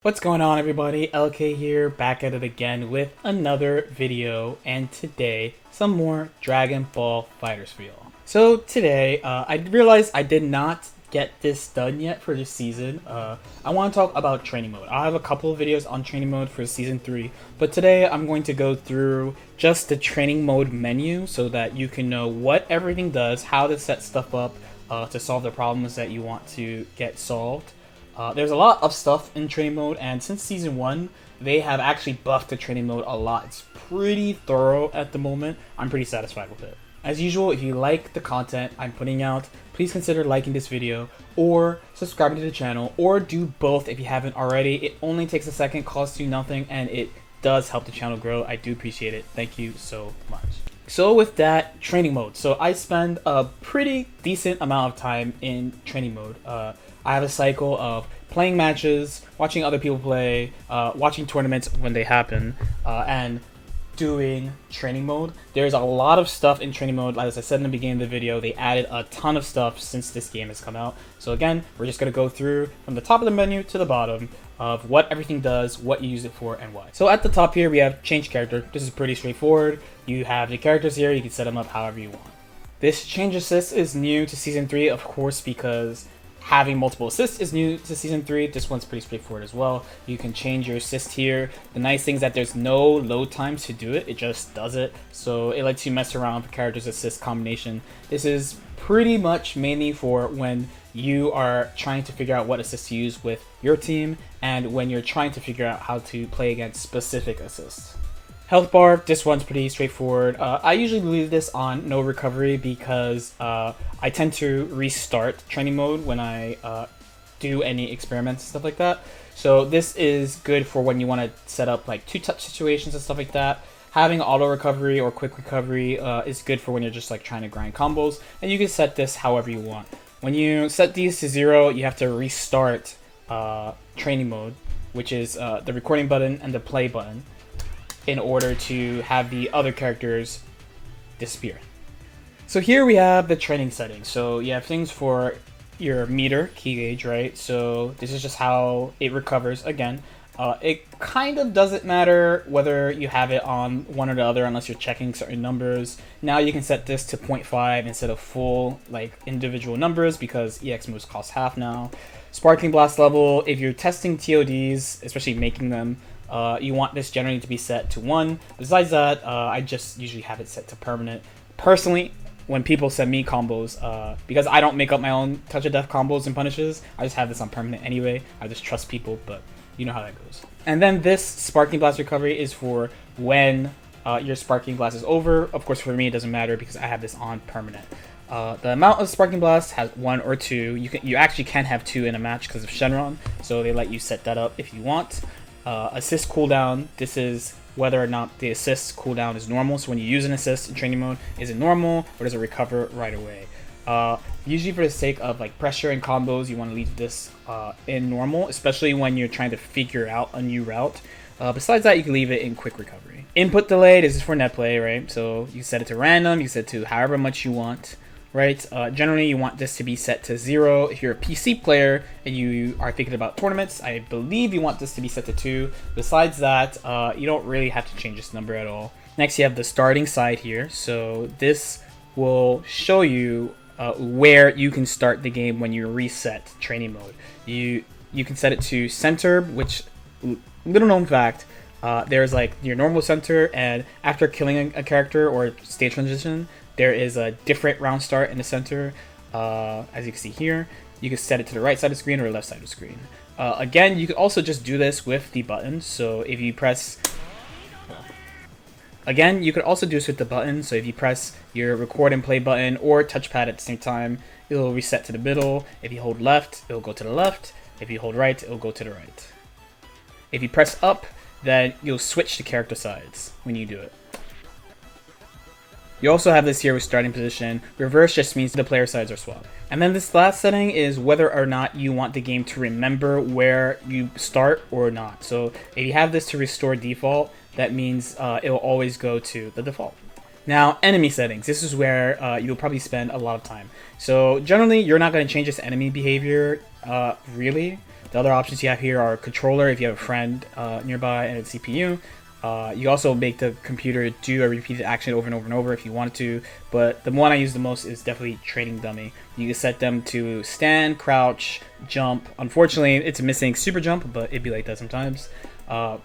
What's going on, everybody? LK here, back at it again with another video, and today some more Dragon Ball FighterZ for y'all. So today, I realized I did not get this done yet for this season. I want to talk about training mode. I have a couple of videos on training mode for season 3, but today I'm going to go through just the training mode menu so that you can know what everything does, how to set stuff up to solve the problems that you want to get solved. There's a lot of stuff in training mode, and since season 1, they have actually buffed the training mode a lot. It's pretty thorough at the moment. I'm pretty satisfied with it. As usual, if you like the content I'm putting out, please consider liking this video, or subscribing to the channel, or do both if you haven't already. It only takes a second, costs you nothing, and it does help the channel grow. I do appreciate it. Thank you so much. So with that, training mode. So I spend a pretty decent amount of time in training mode. I have a cycle of playing matches, watching other people play, watching tournaments when they happen, and doing training mode. There's a lot of stuff in training mode. As I said in the beginning of the video, they added a ton of stuff since this game has come out. So again, we're just going to go through from the top of the menu to the bottom of what everything does, what you use it for, and why. So at the top here, we have change character. This is pretty straightforward. You have the characters here. You can set them up however you want. This change assist is new to season 3, of course, because having multiple assists is new to season 3. This one's pretty straightforward as well. You can change your assist here. The nice thing is that there's no load times to do it. It just does it. So it lets you mess around with the character's assist combination. This is pretty much mainly for when you are trying to figure out what assist to use with your team, and when you're trying to figure out how to play against specific assists. Health bar, this one's pretty straightforward. I usually leave this on no recovery because I tend to restart training mode when I do any experiments and stuff like that. So this is good for when you want to set up like 2-touch situations and stuff like that. Having auto recovery or quick recovery is good for when you're just like trying to grind combos, and you can set this however you want. When you set these to 0, you have to restart training mode, which is the recording button and the play button, in order to have the other characters disappear. So here we have the training settings. So you have things for your meter, key gauge, right? So this is just how it recovers again. It kind of doesn't matter whether you have it on one or the other unless you're checking certain numbers. Now you can set this to 0.5 instead of full like individual numbers because EX moves cost half now. Sparking blast level, if you're testing TODs, especially making them, you want this generally to be set to 1. Besides that, I just usually have it set to permanent. Personally, when people send me combos, because I don't make up my own touch of death combos and punishes, I just have this on permanent anyway. I just trust people, but you know how that goes. And then this Sparking Blast recovery is for when your Sparking Blast is over. Of course, for me, it doesn't matter because I have this on permanent. The amount of Sparking Blast has 1 or 2. You actually can have 2 in a match because of Shenron, so they let you set that up if you want. Assist cooldown, this is whether or not the assist cooldown is normal. So when you use an assist in training mode, is it normal or does it recover right away? Usually for the sake of like pressure and combos, you want to leave this in normal, especially when you're trying to figure out a new route. Besides that, you can leave it in quick recovery. Input delay, this is for net play, right? So you set it to random, you set it to however much you want, right? Generally, you want this to be set to 0. If you're a PC player and you are thinking about tournaments, I believe you want this to be set to 2. Besides that, you don't really have to change this number at all. Next, you have the starting side here. So this will show you where you can start the game when you reset training mode. You can set it to center, which, little known fact, there's like your normal center, and after killing a character or stage transition, there is a different round start in the center. As you can see here, you can set it to the right side of the screen or the left side of the screen. Again, you could also just do this with the button. So if you press... Again, you could also do this with the button. So if you press your record and play button or touchpad at the same time, it'll reset to the middle. If you hold left, it'll go to the left. If you hold right, it'll go to the right. If you press up, then you'll switch to character sides when you do it. You also have this here with starting position. Reverse just means the player sides are swapped. And then this last setting is whether or not you want the game to remember where you start or not. So if you have this to restore default, that means it will always go to the default. Now, enemy settings. This is where you'll probably spend a lot of time. So generally, you're not going to change this enemy behavior, really. The other options you have here are controller if you have a friend nearby, and it's CPU. You also make the computer do a repeated action over and over and over if you wanted to, but the one I use the most is definitely training dummy. You can set them to stand, crouch, jump. Unfortunately, it's missing super jump, but it'd be like that sometimes.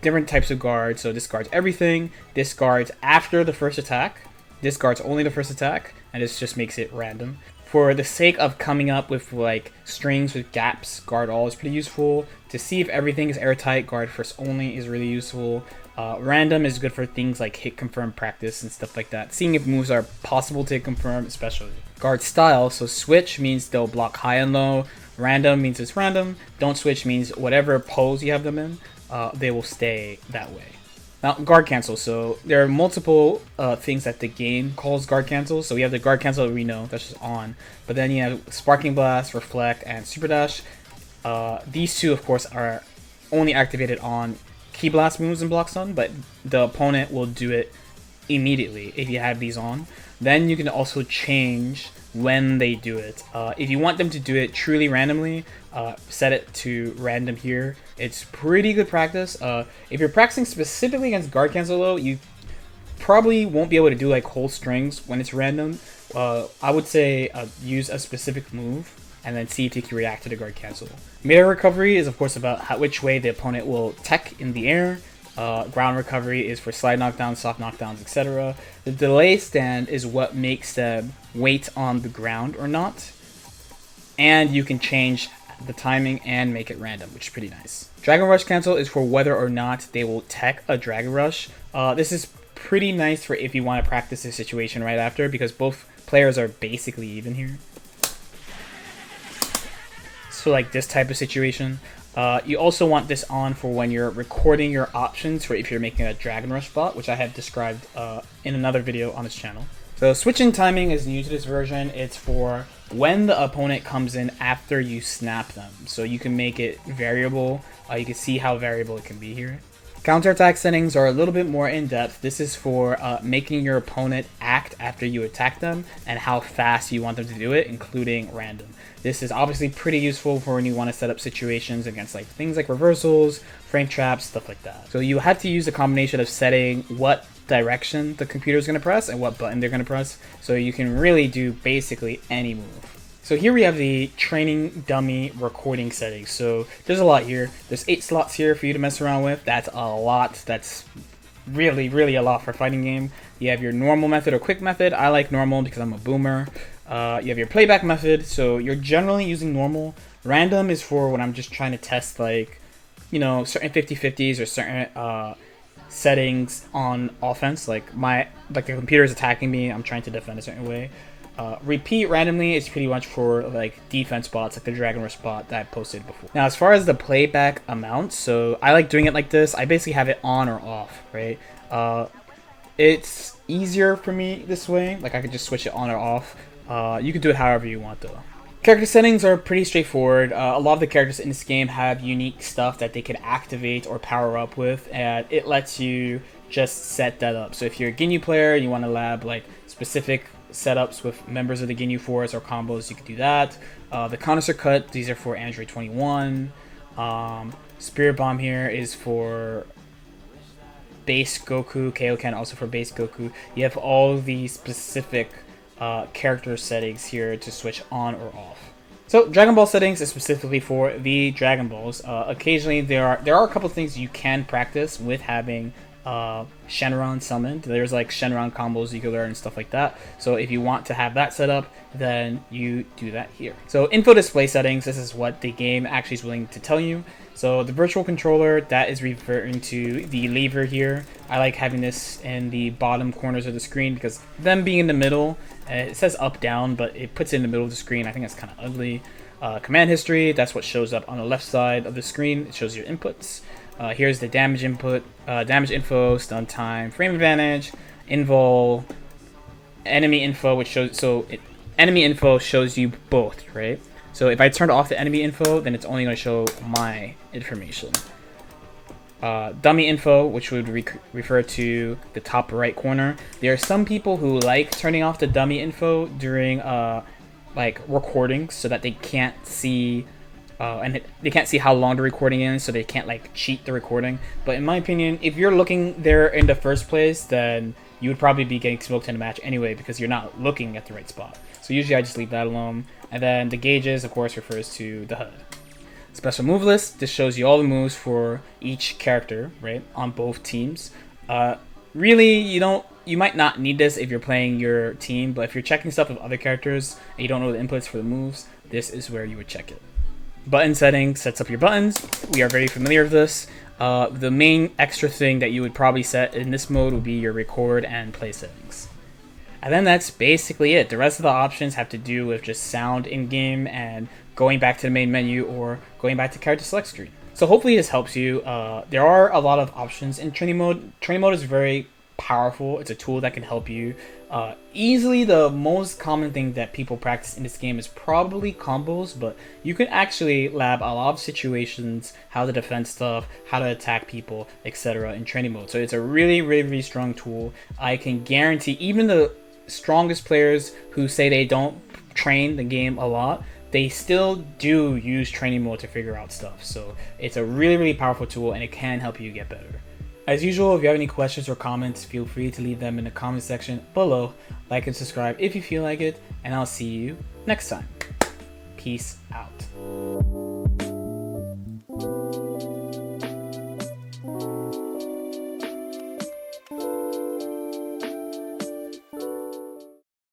Different types of guards. So this guards everything. This guards after the first attack. This guards only the first attack, and this just makes it random. For the sake of coming up with like strings with gaps, guard all is pretty useful. To see if everything is airtight, guard first only is really useful. Random is good for things like hit confirm practice and stuff like that. Seeing if moves are possible to hit confirm, especially. Guard style, so switch means they'll block high and low. Random means it's random. Don't switch means whatever pose you have them in, they will stay that way. Now, guard cancel. So there are multiple things that the game calls guard cancel. So we have the guard cancel that we know, that's just on. But then you have Sparking Blast, Reflect, and Super Dash. These two, of course, are only activated on Key Blast moves and Block Stun, but the opponent will do it immediately if you have these on. Then you can also change when they do it. If you want them to do it truly randomly, set it to random here. It's pretty good practice. If you're practicing specifically against guard cancel though, you probably won't be able to do like whole strings when it's random. I would say use a specific move and then see if you can react to the guard cancel. Mid-air recovery is of course about which way the opponent will tech in the air. Ground recovery is for slide knockdowns, soft knockdowns, etc. The delay stand is what makes them wait on the ground or not. And you can change the timing and make it random, which is pretty nice. Dragon Rush cancel is for whether or not they will tech a Dragon Rush. This is pretty nice for if you want to practice this situation right after, because both players are basically even here. So like this type of situation. You also want this on for when you're recording your options for if you're making a Dragon Rush bot, which I have described in another video on this channel. So switching timing is new to this version. It's for when the opponent comes in after you snap them. So you can make it variable. You can see how variable it can be here. Counterattack settings are a little bit more in-depth. This is for making your opponent act after you attack them and how fast you want them to do it, including random. This is obviously pretty useful for when you want to set up situations against like things like reversals, frame traps, stuff like that. So you have to use a combination of setting what direction the computer is going to press and what button they're going to press, so you can really do basically any move. So here we have the training dummy recording settings. So there's a lot here. There's 8 slots here for you to mess around with. That's a lot. That's really, really a lot for a fighting game. You have your normal method or quick method. I like normal because I'm a boomer. You have your playback method. So you're generally using normal. Random is for when I'm just trying to test, like, you know, certain 50-50s or certain settings on offense. Like the computer is attacking me. I'm trying to defend a certain way. Repeat randomly is pretty much for like defense bots, like the Dragon Rush bot that I posted before. Now, as far as the playback amount, so I like doing it like this. I basically have it on or off, right? It's easier for me this way. Like I could just switch it on or off. You can do it however you want though. Character settings are pretty straightforward. A lot of the characters in this game have unique stuff that they can activate or power up with, and it lets you just set that up. So if you're a Ginyu player and you want to lab like specific setups with members of the Ginyu Force or combos, you can do that. The Connoisseur Cut, these are for Android 21. Spirit Bomb here is for base Goku. Kaioken also for base Goku. You have all these specific character settings here to switch on or off. So Dragon Ball settings is specifically for the Dragon Balls. Occasionally there are a couple of things you can practice with having Shenron summoned. There's like Shenron combos you can learn and stuff like that. So if you want to have that set up, then you do that here. So info display settings, this is what the game actually is willing to tell you. So the virtual controller, that is referring to the lever here. I like having this in the bottom corners of the screen because them being in the middle, it says up down, but it puts it in the middle of the screen. I think that's kind of ugly. Command history, that's what shows up on the left side of the screen. It shows your inputs. Here's the damage input, damage info, stun time, frame advantage, invul, enemy info, which shows, enemy info shows you both, right? So if I turn off the enemy info, then it's only going to show my information. Dummy info, which would refer to the top right corner. There are some people who like turning off the dummy info during like recordings so that they can't see and they can't see how long the recording is, so they can't like cheat the recording. But in my opinion, if you're looking there in the first place, then you would probably be getting smoked in a match anyway because you're not looking at the right spot. So usually I just leave that alone. And then the gauges, of course, refers to the HUD. Special move list. This shows you all the moves for each character, right, on both teams. Really, you might not need this if you're playing your team, but if you're checking stuff with other characters and you don't know the inputs for the moves, this is where you would check it. Button settings sets up your buttons. We are very familiar with this. The main extra thing that you would probably set in this mode would be your record and play settings. And then that's basically it. The rest of the options have to do with just sound in-game and going back to the main menu or going back to character select screen. So hopefully this helps you. There are a lot of options in training mode. Training mode is very powerful. It's a tool that can help you. Easily the most common thing that people practice in this game is probably combos, but you can actually lab a lot of situations, how to defend stuff, how to attack people, etc. in training mode. So it's a really strong tool. I can guarantee even the strongest players who say they don't train the game a lot, they still do use training mode to figure out stuff. So it's a really powerful tool, and it can help you get better. As usual, if you have any questions or comments, feel free to leave them in the comment section below. Like and subscribe if you feel like it, and I'll see you next time. Peace out.